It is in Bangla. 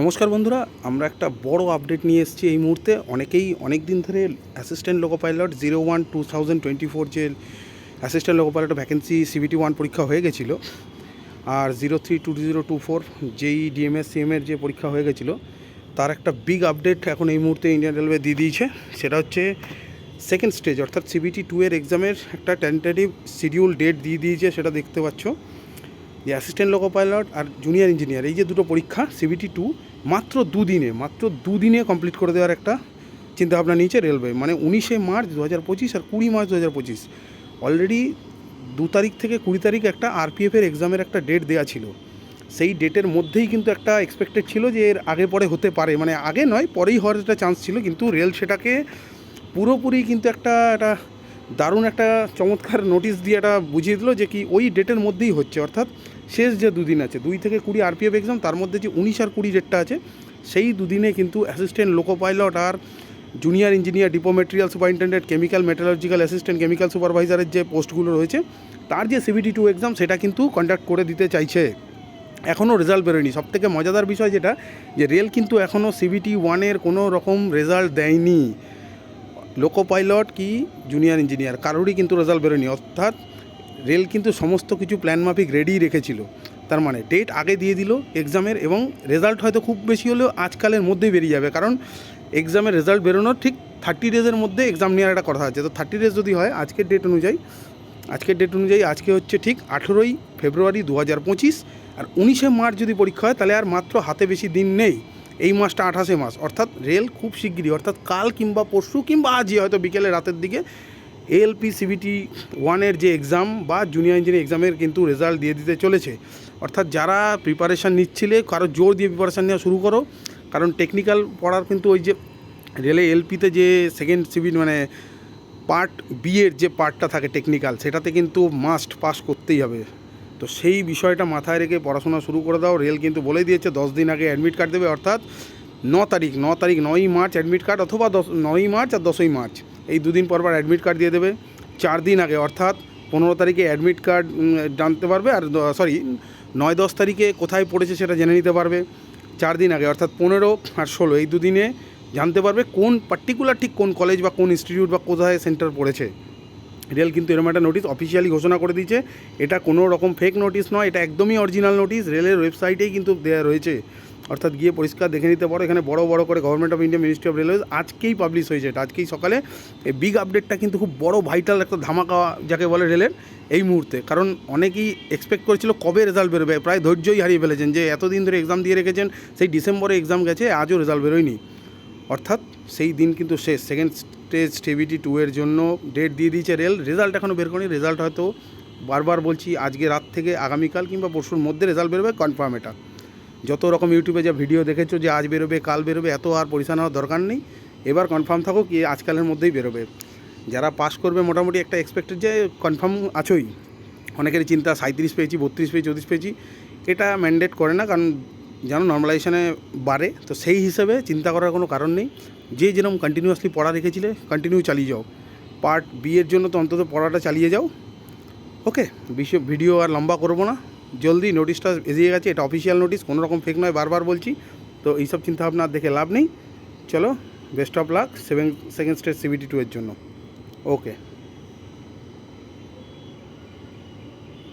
নমস্কার বন্ধুরা, আমরা একটা বড় আপডেট নিয়ে এসেছি এই মুহূর্তে। অনেকেই অনেক দিন ধরে অ্যাসিস্ট্যান্ট লোকো পাইলট 01/2024 যে assistant loco pilot vacancy CBT 1 পরীক্ষা হয়ে গেছিলো, আর 03/2024 যেই DMS CM-এর যে পরীক্ষা হয়ে গেছিলো তার একটা বিগ আপডেট এখন এই মুহূর্তে ইন্ডিয়ান রেলওয়ে দিয়ে দিয়েছে। সেটা হচ্ছে সেকেন্ড স্টেজ অর্থাৎ CBT 2 এর এক্সামের একটা টেন্টেটিভ শিডিউল ডেট দিয়ে দিয়েছে। সেটা দেখতে পাচ্ছ যে অ্যাসিস্ট্যান্ট লোকো পাইলট আর জুনিয়র ইঞ্জিনিয়ার এই যে দুটো পরীক্ষা CBT 2 মাত্র দুদিনে কমপ্লিট করে দেওয়ার একটা চিন্তাভাবনা নিয়েছে রেলওয়ে। মানে 19শে মার্চ 2025 আর 20 মার্চ 2025 অলরেডি 2 তারিখ থেকে 20 তারিখ একটা RPF-এর এক্সামের একটা ডেট দেওয়া ছিল। সেই ডেটের মধ্যেই কিন্তু একটা এক্সপেক্টেড ছিল যে এর আগে পরে হতে পারে, মানে আগে নয় পরেই হওয়ার একটা চান্স ছিল, কিন্তু রেল সেটাকে পুরোপুরি কিন্তু একটা দারুণ একটা চমৎকার নোটিশ দিয়ে এটা বুঝিয়ে দিল যে কি ওই ডেটের মধ্যেই হচ্ছে। অর্থাৎ শেষ যে দুদিন আছে 2 থেকে 20 RPF এক্সাম, তার মধ্যে যে 19 আর 20 ডেটটা আছে সেই দুদিনে কিন্তু অ্যাসিস্ট্যান্ট লোকো পাইলট আর junior engineer, depot material superintendent, chemical metallurgical assistant, chemical সুপারভাইজারের যে পোস্টগুলো রয়েছে তার যে CBT 2 এক্সাম সেটা কিন্তু কন্ডাক্ট করে দিতে চাইছে। এখনও রেজাল্ট বেরোয়নি। সবথেকে মজাদার বিষয় যেটা, যে রেল কিন্তু এখনও CBT 1-এর কোনো রকম রেজাল্ট দেয়নি। লোকো পাইলট কি জুনিয়র ইঞ্জিনিয়ার কারোরই কিন্তু রেজাল্ট বেরোয়নি। অর্থাৎ রেল কিন্তু সমস্ত কিছু প্ল্যান মাফিক রেডি রেখেছিল। তার মানে ডেট আগে দিয়ে দিল এক্সামের, এবং রেজাল্ট হয়তো খুব বেশি হলেও আজকালের মধ্যেই বেরিয়ে যাবে, কারণ এক্সামের রেজাল্ট বেরোনোর ঠিক 30 ডেজের মধ্যে এক্সাম নেওয়ার একটা কথা আছে। তো 30 ডেজ যদি হয় আজকের ডেট অনুযায়ী আজকে হচ্ছে ঠিক 18ই ফেব্রুয়ারি 2025, আর 19শে মার্চ যদি পরীক্ষা হয় তাহলে আর মাত্র হাতে বেশি দিন নেই। এই মাসটা 28শে মাস, অর্থাৎ রেল খুব শিগগিরই অর্থাৎ কাল কিংবা পরশু কিংবা আজই হয়তো বিকেলে রাতের দিকে ALP CBT 1-এর যে এক্সাম বা জুনিয়র ইঞ্জিনিয়ার এক্সামের কিন্তু রেজাল্ট দিয়ে দিতে চলেছে। অর্থাৎ যারা প্রিপারেশান নিচ্ছিলে কারো জোর দিয়ে প্রিপারেশান নেওয়া শুরু করো, কারণ টেকনিক্যাল পড়ার কিন্তু ওই যে রেলে LP-তে যে সেকেন্ড CBT মানে পার্ট বি এর যে পার্টটা থাকে টেকনিক্যাল, সেটাতে কিন্তু মাস্ট পাস করতেই হবে। তো সেই বিষয়টা মাথায় রেখে পড়াশোনা শুরু করে দাও। রেল কিন্তু বলেই দিয়েছে 10 দিন আগে অ্যাডমিট কার্ড দেবে, অর্থাৎ 9ই মার্চ অ্যাডমিট কার্ড, অথবা 9ই মার্চ আর 10ই মার্চ এই দুদিন পর অ্যাডমিট কার্ড দিয়ে দেবে। 4 দিন আগে অর্থাৎ 15 তারিখে অ্যাডমিট কার্ড জানতে পারবে, আর 9-10 তারিখে কোথায় পড়েছে সেটা জেনে নিতে পারবে। 4 দিন আগে অর্থাৎ 15 আর 16 এই দুদিনে জানতে পারবে কোন পার্টিকুলার ঠিক কোন কলেজ বা কোন ইনস্টিটিউট বা কোথায় সেন্টার পড়েছে। রেল কিন্তু এরকম একটা নোটিশ অফিসিয়ালি ঘোষণা করে দিয়েছে। এটা কোনো রকম ফেক নোটিশ নয়, এটা একদমই অরিজিনাল নোটিশ, রেলের ওয়েবসাইটেই কিন্তু দেওয়া রয়েছে। অর্থাৎ গিয়ে পরিষ্কার দেখে নিতে পারো। এখানে বড় করে government of India, ministry of railways আজকেই পাবলিশ হয়েছে, এটা আজকেই সকালে। এই বিগ আপডেটটা কিন্তু খুব বড় ভাইটাল একটা ধামাকা যাকে বলে রেলের এই মুহূর্তে, কারণ অনেকেই এক্সপেক্ট করেছিল কবে রেজাল্ট বেরোবে, প্রায় ধৈর্যই হারিয়ে ফেলেছেন যে এতদিন ধরে এক্সাম দিয়ে রেখেছেন, সেই ডিসেম্বরে এক্সাম গেছে আজও রেজাল্ট বেরোয়নি। অর্থাৎ সেই দিন কিন্তু শেষ। সেকেন্ড স্টেজ CBT 2 এর জন্য ডেট দিয়ে দিয়েছে রেল, রেজাল্ট এখনও বের করেনি। রেজাল্ট হয়তো বারবার বলছি আজকে রাত থেকে আগামীকাল কিংবা পরশুর মধ্যে রেজাল্ট বেরোবে কনফার্ম। এটা যত রকম ইউটিউবে যা ভিডিও দেখেছো যে আজ বেরোবে কাল বেরোবে, এত আর পরিশান হওয়ার দরকার নেই। এবার কনফার্ম থাকো কি আজকালের মধ্যেই বেরোবে। যারা পাস করবে মোটামুটি একটা এক্সপেক্টেড যে কনফার্ম আছোই। অনেকেরই চিন্তা 37 পেয়েছি, 32 পেয়েছি, 34 পেয়েছি, এটা ম্যান্ডেট করে না, কারণ যেন নর্মালাইজেশনে বাড়ে। তো সেই হিসেবে চিন্তা করার কোনো কারণ নেই। যে যেরকম কন্টিনিউয়াসলি পড়া রেখেছিলে কন্টিনিউ চালিয়ে যাও। পার্ট বি এর জন্য তো অন্তত পড়াটা চালিয়ে যাও। ওকে, ভিডিও আর লম্বা করবো না, জলদি নোটিশটা এসে গেছে, এটা অফিসিয়াল নোটিশ, কোনো রকম ফেক নয়, বারবার বলছি। তো এইসব চিন্তাভাবনা আর দেখে লাভ নেই। চলো, best of luck second stage CBT 2 এর জন্য। ওকে।